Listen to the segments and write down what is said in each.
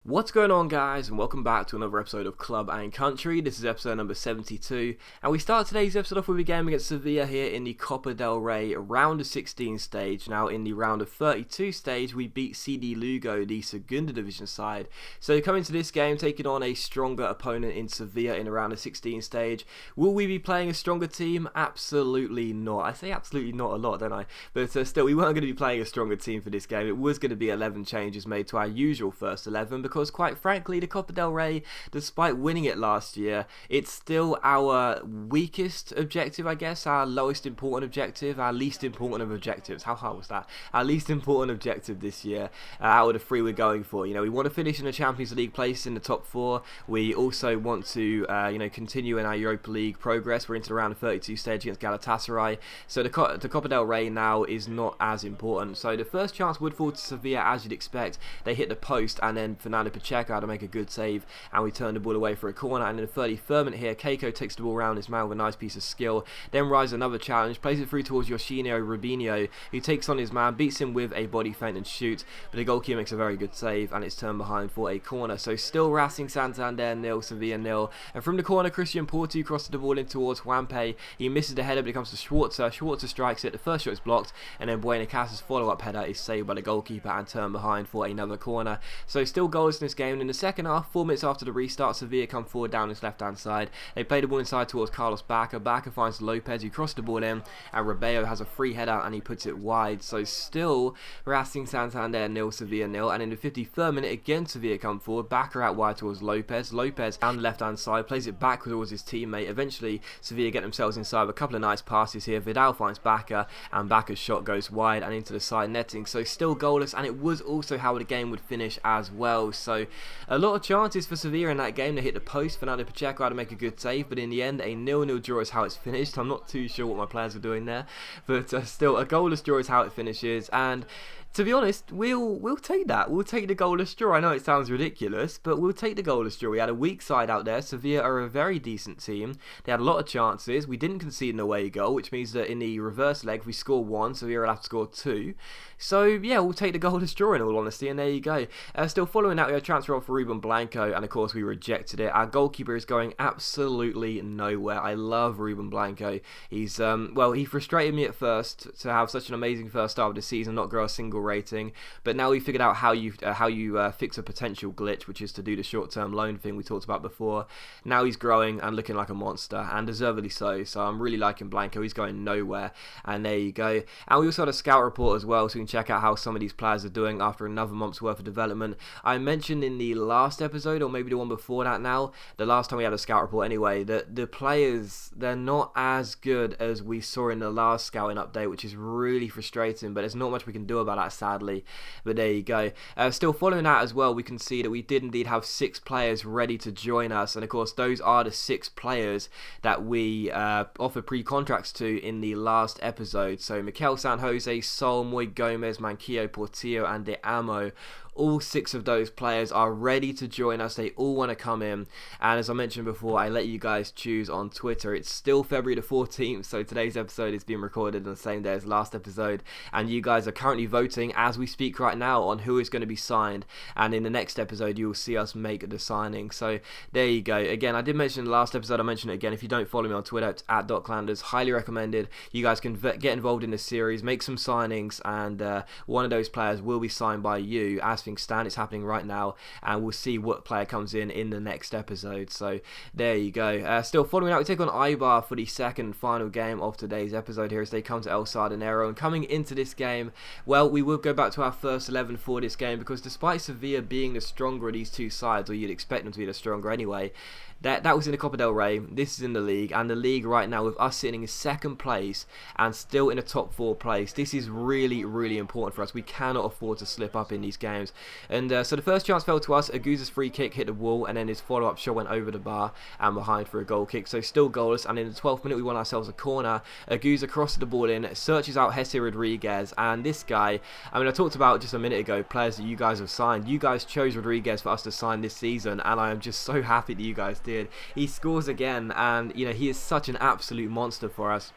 What's going on, guys, and welcome back to another episode of Club and Country. This is episode number 72, and we start today's episode off with a game against Sevilla here in the Copa del Rey round of 16 stage. Now in the round of 32 stage, we beat CD Lugo, the Segunda Division side. So coming to this game, taking on a stronger opponent in Sevilla in the round of 16 stage. Will we be playing a stronger team? Absolutely not. I say absolutely not a lot, don't I? But still, we weren't going to be playing a stronger team for this game. It was going to be 11 changes made to our usual first 11 because quite frankly, the Copa del Rey, despite winning it last year, it's still our weakest objective, I guess, our lowest important objective, our least important of objectives. How hard was that? Our least important objective this year out of the three we're going for. You know, we want to finish in the Champions League place in the top four. We also want to, continue in our Europa League progress. We're into the round of 32 stage against Galatasaray. So the Copa del Rey now is not as important. So the first chance would fall to Sevilla, as you'd expect. They hit the post, and then Fernando Pacheco had to make a good save, and we turned the ball away for a corner. And in the 33rd minute here, Keiko takes the ball around his man with a nice piece of skill, then rises another challenge, plays it through towards Yoshino Rubinho, who takes on his man, beats him with a body feint and shoots, but the goalkeeper makes a very good save, and it's turned behind for a corner. So still Racing Santander 0, Sevilla 0, and from the corner, Christian Portu crosses the ball in towards Juanpe. He misses the header, but it comes to Schwarzer. Schwarzer strikes it, the first shot is blocked, and then Buena Casa's follow-up header is saved by the goalkeeper and turned behind for another corner. So still goalless in this game. And in the second half, 4 minutes after the restart, Sevilla come forward down his left-hand side. They play the ball inside towards Carlos Bacca. Bacca finds Lopez, who crossed the ball in, and Rebello has a free header and he puts it wide. So still Racing Santander 0, Sevilla 0. And in the 53rd minute, again Sevilla come forward. Bacca out wide towards Lopez. Lopez down the left-hand side, plays it back towards his teammate. Eventually, Sevilla get themselves inside with a couple of nice passes here. Vidal finds Bacca, and Bacca's shot goes wide and into the side netting. So still goalless, and it was also how the game would finish as well. So a lot of chances for Sevilla in that game. They hit the post. Fernando Pacheco had to make a good save, but in the end, a 0-0 draw is how it's finished. I'm not too sure what my players are doing there, but still, a goalless draw is how it finishes. And to be honest, we'll take that. We'll take the goalless draw. I know it sounds ridiculous, but we'll take the goalless draw. We had a weak side out there. Sevilla are a very decent team. They had a lot of chances. We didn't concede an away goal, which means that in the reverse leg, if we score one, Sevilla will have to score two. So yeah, we'll take the goalless draw in all honesty, and there you go. Still following that, we had a transfer off for Ruben Blanco, and of course we rejected it. Our goalkeeper is going absolutely nowhere. I love Ruben Blanco. He's he frustrated me at first to have such an amazing first start of the season, not grow a single rating, but now we figured out how you fix a potential glitch, which is to do the short-term loan thing we talked about before. Now he's growing and looking like a monster, and deservedly so. So I'm really liking Blanco. He's going nowhere, and there you go. And we also had a scout report as well, so we can check out how some of these players are doing after another month's worth of development. I mentioned in the last episode, or maybe the one before that now, the last time we had a scout report anyway, that the players, they're not as good as we saw in the last scouting update, which is really frustrating, but there's not much we can do about that, sadly. But there you go. Still following that as well, we can see that we did indeed have 6 players ready to join us, and of course those are the 6 players that we offered pre-contracts to in the last episode. So Mikel San Jose, Sol, Moy Gomez, Manquillo, Portillo and De Amo. All 6 of those players are ready to join us. They all want to come in. And as I mentioned before, I let you guys choose on Twitter. It's still February the 14th, so today's episode is being recorded on the same day as last episode. And you guys are currently voting as we speak right now on who is going to be signed. And in the next episode, you will see us make the signing. So there you go. Again, I did mention in the last episode, I mentioned it again. If you don't follow me on Twitter, it's @DocClanders. Highly recommended. You guys can get involved in this series, make some signings, and one of those players will be signed by you. As things stand, it's happening right now, and we'll see what player comes in the next episode. So there you go. Still following out, we take on Eibar for the second and final game of today's episode here as they come to El Sardinero. And coming into this game, well, we will go back to our first 11 for this game, because despite Sevilla being the stronger of these two sides, or you'd expect them to be the stronger anyway, that was in the Copa del Rey. This is in the league, and the league right now with us sitting in second place and still in a top 4 place, this is really, really important for us. We cannot afford to slip up in these games. And so the first chance fell to us. Aguza's free kick hit the wall, and then his follow-up shot went over the bar and behind for a goal kick. So still goalless, and in the 12th minute we won ourselves a corner. Aguza crosses the ball in, searches out Jesse Rodriguez, and this guy, I mean, I talked about just a minute ago players that you guys have signed. You guys chose Rodriguez for us to sign this season, and I am just so happy that you guys did. He scores again, and you know, he is such an absolute monster for us.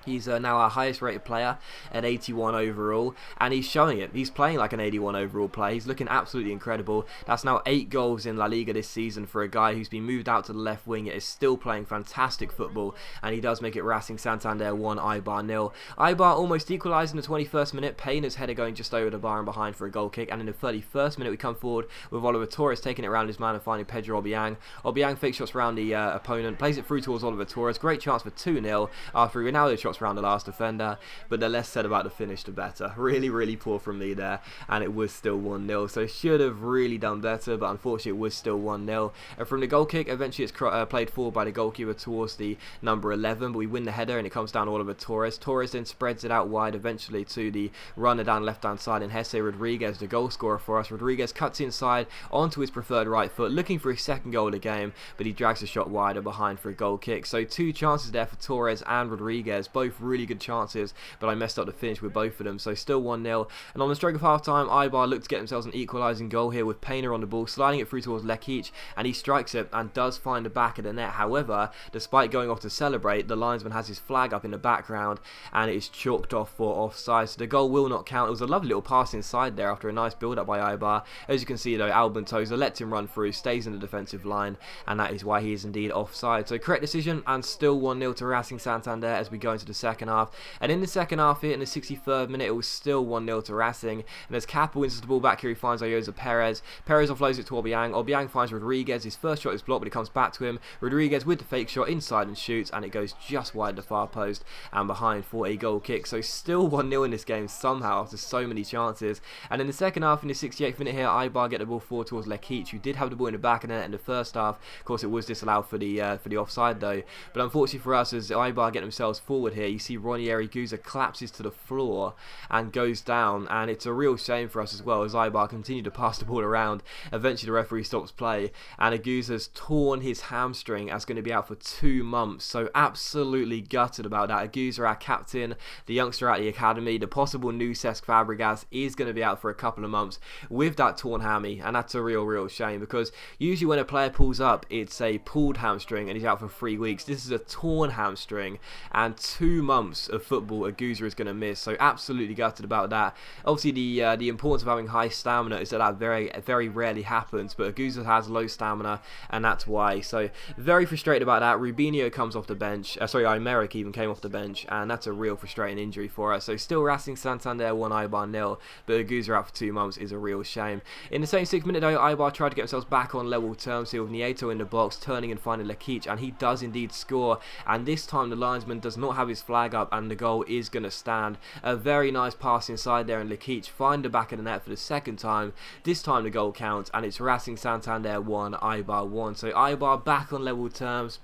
He's now our highest rated player at 81 overall, and he's showing it. He's playing like an 81 overall player. He's looking absolutely incredible. That's now 8 goals in La Liga this season for a guy who's been moved out to the left wing, yet is still playing fantastic football, and he does make it Racing Santander 1, Eibar 0. Eibar almost equalised in the 21st minute. Payne's header going just over the bar and behind for a goal kick, and in the 31st minute we come forward with Oliver Torres taking it around his man and finding Pedro Obiang. Obiang fakes shots around the opponent, plays it through towards Oliver Torres. Great chance for 2-0 after Ronaldo shots around the last defender, but the less said about the finish the better. Really poor from Lee there, and it was still 1-0, so should have really done better, but unfortunately it was still 1-0. And from the goal kick, eventually it's played forward by the goalkeeper towards the number 11, but we win the header and it comes down to Oliver Torres. Torres then spreads it out wide eventually to the runner down left hand side, and Jesse Rodriguez, the goal scorer for us. Rodriguez cuts inside onto his preferred right foot, looking for his second goal of the game, but he drags the shot wider behind for a goal kick. So 2 chances there for Torres and Rodriguez, both really good chances, but I messed up the finish with both of them, so still 1-0. And on the stroke of half time, Eibar looked to get themselves an equalising goal here with Payne on the ball, sliding it through towards Lekic, and he strikes it and does find the back of the net. However, despite going off to celebrate, the linesman has his flag up in the background and it is chalked off for offside, so the goal will not count. It was a lovely little pass inside there after a nice build up by Eibar. As you can see though, Alban Toza lets him run through, stays in the defensive line, and that is why he is indeed offside. So correct decision, and still 1-0 to Racing Santander as we go into the second half. And in the second half here, in the 63rd minute, it was still 1-0 to Racing, and as Kappa wins the ball back here, he finds Ayoza Perez. Perez offloads it to Obiang. Obiang finds Rodriguez. His first shot is blocked, but it comes back to him. Rodriguez with the fake shot inside and shoots, and it goes just wide the far post and behind for a goal kick. So still 1-0 in this game somehow after so many chances. And in the second half, in the 68th minute here, Eibar get the ball forward towards Lekic, who did have the ball in the back of the net in the first half. Of course, it was disallowed for the offside though. But unfortunately for us, as Eibar get themselves forward here, you see Ranieri Guza collapses to the floor and goes down, and it's a real shame for us as well, as Eibar continue to pass the ball around. Eventually the referee stops play, and Aguza's torn his hamstring, that's going to be out for 2 months. So absolutely gutted about that. Aguza, our captain, the youngster at the academy, the possible new Cesc Fabregas, is going to be out for a couple of months with that torn hammy, and that's a real shame, because usually when a player pulls up, it's a pulled hamstring and he's out for 3 weeks. This is a torn hamstring, and 2 months of football Aguza is going to miss, so absolutely gutted about that. Obviously the importance of having high stamina is that very rarely happens, but Aguza has low stamina, and that's why. So very frustrated about that. Rubinho comes off the bench, Aymeric even came off the bench, and that's a real frustrating injury for us. So still Racing Santander 1, Eibar 0, but Aguza out for 2 months is a real shame. In the same 6th minute though, Eibar tried to get themselves back on level terms here with Nieto in the box, turning and finding Lekic, and he does indeed score, and this time the linesman does not have his flag up, and the goal is going to stand. A very nice pass inside there, and Lekic find the back of the net for the second time. This time the goal counts, and it's Racing Santander 1, Eibar 1. So Eibar back on level terms.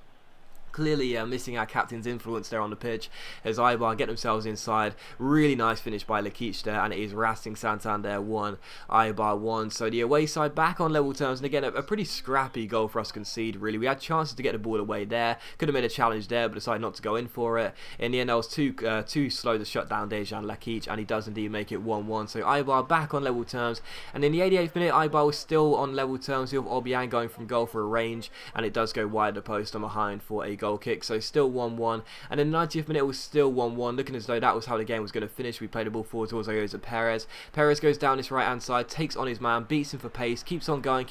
Clearly missing our captain's influence there on the pitch as Eibar get themselves inside. Really nice finish by Lekic there, and it is Racing Santander 1, Eibar 1. So the away side back on level terms, and again a pretty scrappy goal for us to concede really. We had chances to get the ball away there, could have made a challenge there, but decided not to go in for it. In the end, I was too slow to shut down Dejan Lekic, and he does indeed make it 1-1. So Eibar back on level terms, and in the 88th minute, Eibar was still on level terms with Obiang going from goal for a range, and it does go wide the post and behind for a goal kick, so still 1-1. And in the 90th minute it was still 1-1, looking as though that was how the game was going to finish. We played the ball forward towards Ayoza Perez. Perez goes down his right hand side, takes on his man, beats him for pace, keeps on going,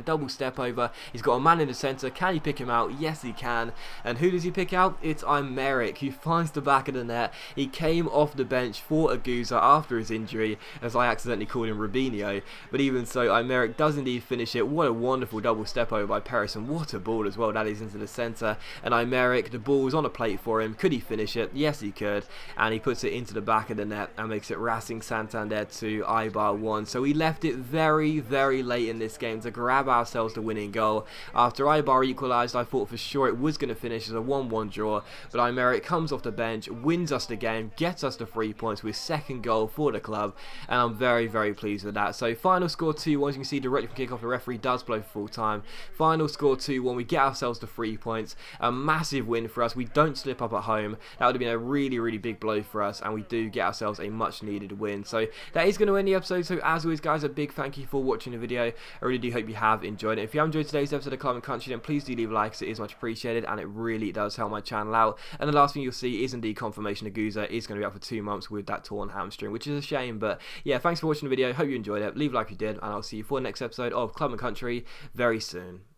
double step over. He's got a man in the centre. Can he pick him out? Yes he can. And who does he pick out? It's Aymeric, who finds the back of the net. He came off the bench for Aguza after his injury, as I accidentally called him Rubinho, but even so Aymeric does indeed finish it. What a wonderful double step over by Perez, and what a ball as well. That is into the centre, and Aymeric, the ball was on a plate for him. Could he finish it? Yes he could, and he puts it into the back of the net and makes it Racing Santander 2, Eibar 1. So we left it very late in this game to grab ourselves the winning goal. After Eibar equalised, I thought for sure it was going to finish as a 1-1 draw, but Aymeric comes off the bench, wins us the game, gets us the 3 points with second goal for the club, and I'm very pleased with that. So final score 2-1, as you can see directly from kickoff, the referee does blow for full time. Final score 2-1, we get ourselves the 3 points. massive win for us. We don't slip up at home. That would have been a really, really big blow for us, and we do get ourselves a much needed win. So that is going to end the episode. So as always, guys, a big thank you for watching the video. I really do hope you have enjoyed it. If you have enjoyed today's episode of Club and Country, then please do leave a like, as it is much appreciated, and it really does help my channel out. And the last thing you'll see is indeed confirmation Aguza is going to be out for 2 months with that torn hamstring, which is a shame. But yeah, thanks for watching the video. Hope you enjoyed it. Leave a like if you did, and I'll see you for the next episode of Club and Country very soon.